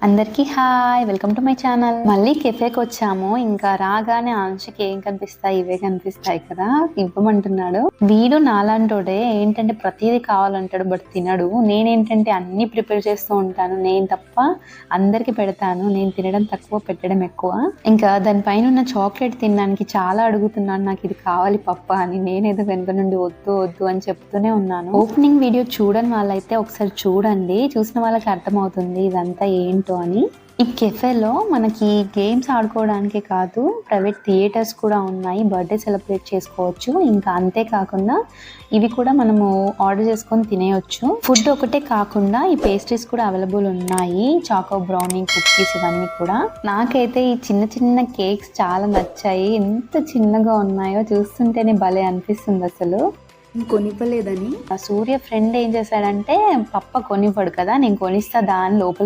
అందరికీ hi, welcome to my channel. మళ్ళీ కెఫేకి వచ్చాము. ఇంకా రాగానే ఆంషికి ఏం కనిపిస్తాయి, ఇవే కనిపిస్తాయి కదా, ఇవ్వమంటున్నాడు. వీడు నాలాంటోడే, ఏంటంటే ప్రతిదీ కావాలంటాడు, బట్ తినడు. నేనేంటంటే అన్ని ప్రిపేర్ చేస్తూ ఉంటాను, నేను తప్ప అందరికి పెడతాను. నేను తినడం తక్కువ, పెట్టడం ఎక్కువ. ఇంకా దానిపైన ఉన్న చాక్లెట్ తినడానికి చాలా అడుగుతున్నాను, నాకు ఇది కావాలి పప్ప అని. నేనేదో వెనుక నుండి వద్దు వద్దు అని చెప్తూనే ఉన్నాను. ఓపెనింగ్ వీడియో చూడని వాళ్ళైతే ఒకసారి చూడండి, చూసిన వాళ్ళకి అర్థమవుతుంది ఇదంతా ఏంటో అని. ఈ కెఫేలో మనకి గేమ్స్ ఆడుకోవడానికే కాదు, ప్రైవేట్ థియేటర్స్ కూడా ఉన్నాయి, బర్త్డే సెలబ్రేట్ చేసుకోవచ్చు. ఇంకా అంతేకాకుండా ఇవి కూడా మనము ఆర్డర్ చేసుకొని తినేయచ్చు. ఫుడ్ ఒకటే కాకుండా ఈ పేస్ట్రీస్ కూడా అవైలబుల్ ఉన్నాయి, చాకో బ్రౌనీ, కుకీస్, ఇవన్నీ కూడా. నాకైతే ఈ చిన్న చిన్న కేక్స్ చాలా నచ్చాయి. ఎంత చిన్నగా ఉన్నాయో చూస్తుంటేనే భలే అనిపిస్తుంది అసలు. కొనివ్వలేదని సూర్య ఫ్రెండ్ ఏం చేశాడంటే, పప్ప కొనివ్వడు కదా, నేను కొనిస్తా దాని లోపలికి